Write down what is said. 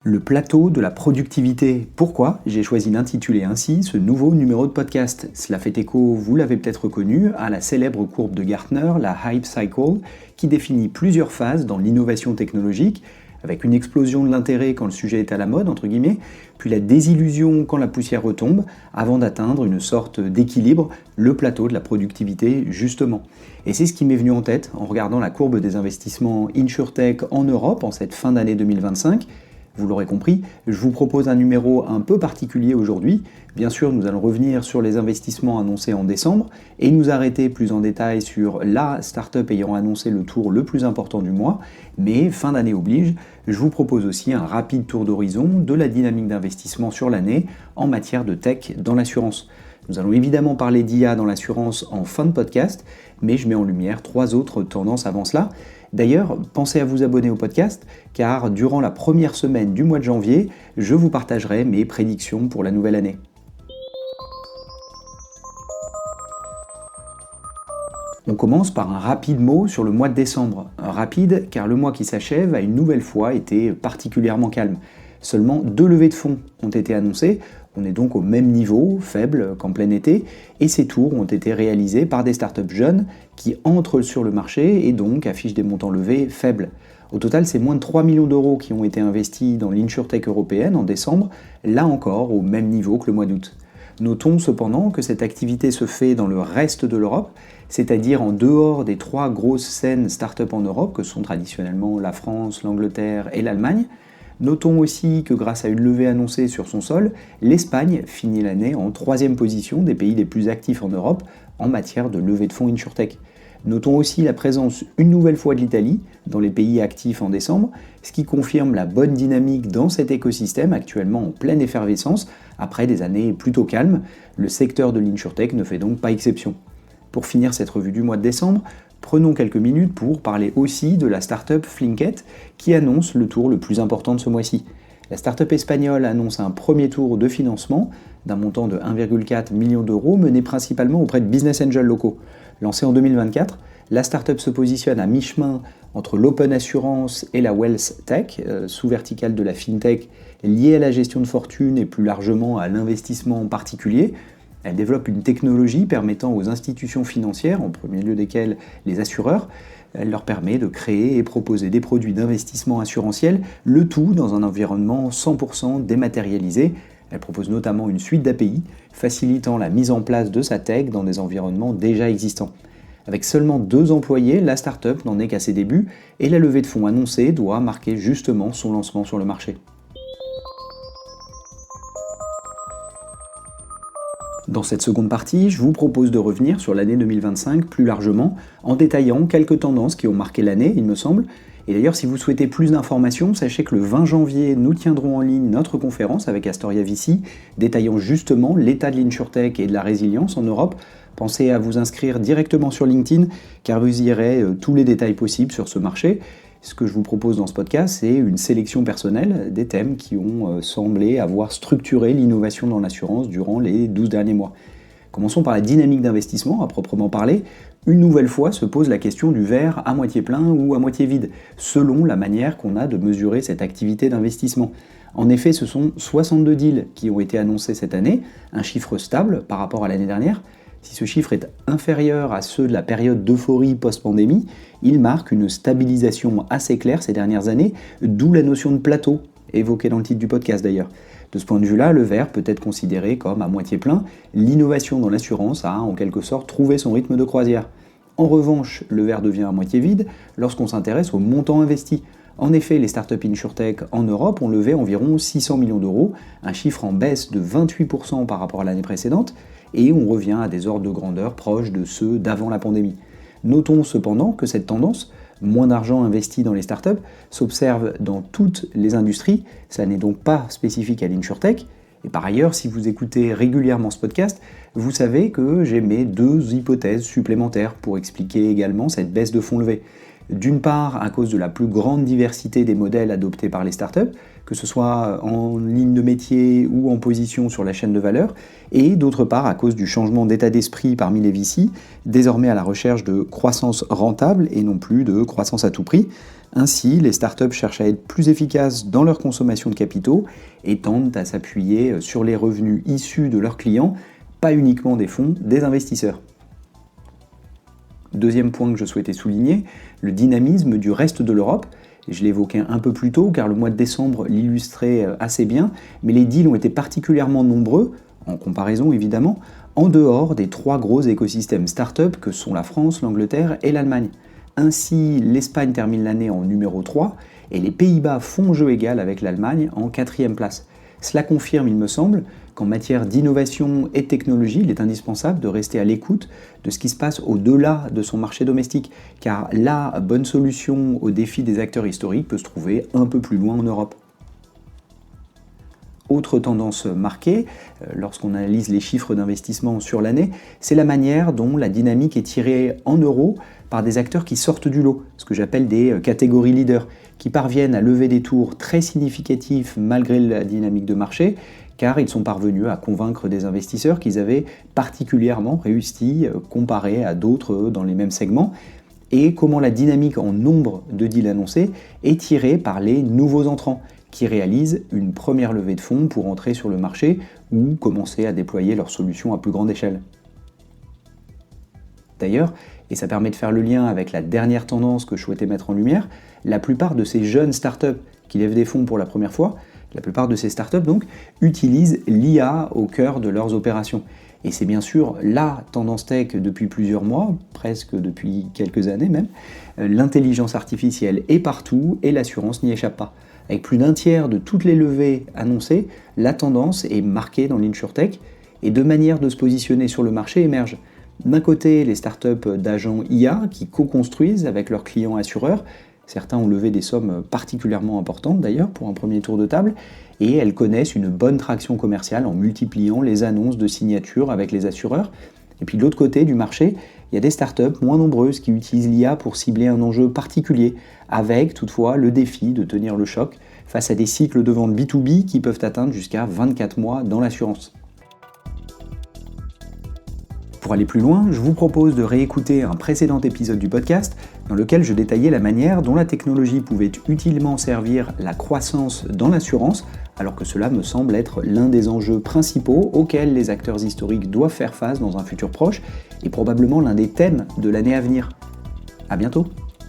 Le plateau de la productivité. Pourquoi j'ai choisi d'intituler ainsi ce nouveau numéro de podcast? Cela fait écho, vous l'avez peut-être reconnu, à la célèbre courbe de Gartner, la Hype Cycle, qui définit plusieurs phases dans l'innovation technologique, avec une explosion de l'intérêt quand le sujet est à la mode, entre guillemets, puis la désillusion quand la poussière retombe, avant d'atteindre une sorte d'équilibre, le plateau de la productivité, justement. Et c'est ce qui m'est venu en tête en regardant la courbe des investissements InsurTech en Europe en cette fin d'année 2025. Vous l'aurez compris, je vous propose un numéro un peu particulier aujourd'hui. Bien sûr, nous allons revenir sur les investissements annoncés en décembre et nous arrêter plus en détail sur la startup ayant annoncé le tour le plus important du mois. Mais fin d'année oblige, je vous propose aussi un rapide tour d'horizon de la dynamique d'investissement sur l'année en matière de tech dans l'assurance. Nous allons évidemment parler d'IA dans l'assurance en fin de podcast, mais je mets en lumière 3 autres tendances avant cela. D'ailleurs, pensez à vous abonner au podcast, car durant la première semaine du mois de janvier, je vous partagerai mes prédictions pour la nouvelle année. On commence par un rapide mot sur le mois de décembre. Rapide, car le mois qui s'achève a une nouvelle fois été particulièrement calme. Seulement 2 levées de fonds ont été annoncées. On est donc au même niveau, faible qu'en plein été, et ces tours ont été réalisés par des startups jeunes qui entrent sur le marché et donc affichent des montants levés faibles. Au total, c'est moins de 3 millions d'euros qui ont été investis dans l'InsurTech européenne en décembre, là encore au même niveau que le mois d'août. Notons cependant que cette activité se fait dans le reste de l'Europe, c'est-à-dire en dehors des 3 grosses scènes startup en Europe, que sont traditionnellement la France, l'Angleterre et l'Allemagne. Notons aussi que grâce à une levée annoncée sur son sol, l'Espagne finit l'année en 3e position des pays les plus actifs en Europe en matière de levée de fonds InsurTech. Notons aussi la présence une nouvelle fois de l'Italie dans les pays actifs en décembre, ce qui confirme la bonne dynamique dans cet écosystème actuellement en pleine effervescence après des années plutôt calmes. Le secteur de l'InsurTech ne fait donc pas exception. Pour finir cette revue du mois de décembre, prenons quelques minutes pour parler aussi de la startup Flinkit qui annonce le tour le plus important de ce mois-ci. La startup espagnole annonce un premier tour de financement d'un montant de 1,4 million d'euros mené principalement auprès de business angels locaux. Lancée en 2024, la startup se positionne à mi-chemin entre l'open assurance et la wealth tech, sous-verticale de la fintech liée à la gestion de fortune et plus largement à l'investissement en particulier. Elle développe une technologie permettant aux institutions financières, en premier lieu desquelles les assureurs, elle leur permet de créer et proposer des produits d'investissement assurantiel, le tout dans un environnement 100% dématérialisé. Elle propose notamment une suite d'API, facilitant la mise en place de sa tech dans des environnements déjà existants. Avec seulement 2 employés, la startup n'en est qu'à ses débuts et la levée de fonds annoncée doit marquer justement son lancement sur le marché. Dans cette seconde partie, je vous propose de revenir sur l'année 2025 plus largement, en détaillant quelques tendances qui ont marqué l'année, il me semble. Et d'ailleurs, si vous souhaitez plus d'informations, sachez que le 20 janvier, nous tiendrons en ligne notre conférence avec Astoria VC, détaillant justement l'état de l'InsurTech et de la résilience en Europe. Pensez à vous inscrire directement sur LinkedIn, car vous y aurez tous les détails possibles sur ce marché. Ce que je vous propose dans ce podcast, c'est une sélection personnelle des thèmes qui ont semblé avoir structuré l'innovation dans l'assurance durant les 12 derniers mois. Commençons par la dynamique d'investissement, à proprement parler. Une nouvelle fois se pose la question du verre à moitié plein ou à moitié vide, selon la manière qu'on a de mesurer cette activité d'investissement. En effet, ce sont 62 deals qui ont été annoncés cette année, un chiffre stable par rapport à l'année dernière. Si ce chiffre est inférieur à ceux de la période d'euphorie post-pandémie, il marque une stabilisation assez claire ces dernières années, d'où la notion de plateau, évoquée dans le titre du podcast d'ailleurs. De ce point de vue-là, le verre peut être considéré comme à moitié plein. L'innovation dans l'assurance a en quelque sorte trouvé son rythme de croisière. En revanche, le verre devient à moitié vide lorsqu'on s'intéresse au montant investi. En effet, les startups InsurTech en Europe ont levé environ 600 millions d'euros, un chiffre en baisse de 28% par rapport à l'année précédente, et on revient à des ordres de grandeur proches de ceux d'avant la pandémie. Notons cependant que cette tendance, moins d'argent investi dans les startups, s'observe dans toutes les industries, ça n'est donc pas spécifique à l'InsurTech. Et par ailleurs, si vous écoutez régulièrement ce podcast, vous savez que j'émets 2 hypothèses supplémentaires pour expliquer également cette baisse de fonds levés. D'une part, à cause de la plus grande diversité des modèles adoptés par les startups, que ce soit en ligne de métier ou en position sur la chaîne de valeur, et d'autre part à cause du changement d'état d'esprit parmi les VC, désormais à la recherche de croissance rentable et non plus de croissance à tout prix. Ainsi, les startups cherchent à être plus efficaces dans leur consommation de capitaux et tendent à s'appuyer sur les revenus issus de leurs clients, pas uniquement des fonds, des investisseurs. Deuxième point que je souhaitais souligner, le dynamisme du reste de l'Europe. Je l'évoquais un peu plus tôt car le mois de décembre l'illustrait assez bien, mais les deals ont été particulièrement nombreux, en comparaison évidemment, en dehors des 3 gros écosystèmes start-up que sont la France, l'Angleterre et l'Allemagne. Ainsi, l'Espagne termine l'année en numéro 3 et les Pays-Bas font jeu égal avec l'Allemagne en 4e place. Cela confirme, il me semble, qu'en matière d'innovation et de technologie, il est indispensable de rester à l'écoute de ce qui se passe au-delà de son marché domestique, car la bonne solution aux défis des acteurs historiques peut se trouver un peu plus loin en Europe. Autre tendance marquée, lorsqu'on analyse les chiffres d'investissement sur l'année, c'est la manière dont la dynamique est tirée en euros par des acteurs qui sortent du lot, ce que j'appelle des catégories leaders, qui parviennent à lever des tours très significatifs malgré la dynamique de marché, car ils sont parvenus à convaincre des investisseurs qu'ils avaient particulièrement réussi comparé à d'autres dans les mêmes segments, et comment la dynamique en nombre de deals annoncés est tirée par les nouveaux entrants, qui réalisent une première levée de fonds pour entrer sur le marché ou commencer à déployer leurs solutions à plus grande échelle. D'ailleurs, et ça permet de faire le lien avec la dernière tendance que je souhaitais mettre en lumière, la plupart de ces jeunes startups qui lèvent des fonds pour la première fois, la plupart de ces startups donc, utilisent l'IA au cœur de leurs opérations. Et c'est bien sûr la tendance tech depuis plusieurs mois, presque depuis quelques années même. L'intelligence artificielle est partout et l'assurance n'y échappe pas. Avec plus d'un tiers de toutes les levées annoncées, la tendance est marquée dans l'insurtech et deux manières de se positionner sur le marché émergent. D'un côté, les startups d'agents IA qui co-construisent avec leurs clients assureurs. Certains ont levé des sommes particulièrement importantes d'ailleurs pour un premier tour de table et elles connaissent une bonne traction commerciale en multipliant les annonces de signature avec les assureurs. Et puis de l'autre côté du marché, il y a des startups moins nombreuses qui utilisent l'IA pour cibler un enjeu particulier, avec toutefois le défi de tenir le choc face à des cycles de vente B2B qui peuvent atteindre jusqu'à 24 mois dans l'assurance. Pour aller plus loin, je vous propose de réécouter un précédent épisode du podcast dans lequel je détaillais la manière dont la technologie pouvait utilement servir la croissance dans l'assurance, alors que cela me semble être l'un des enjeux principaux auxquels les acteurs historiques doivent faire face dans un futur proche et probablement l'un des thèmes de l'année à venir. À bientôt!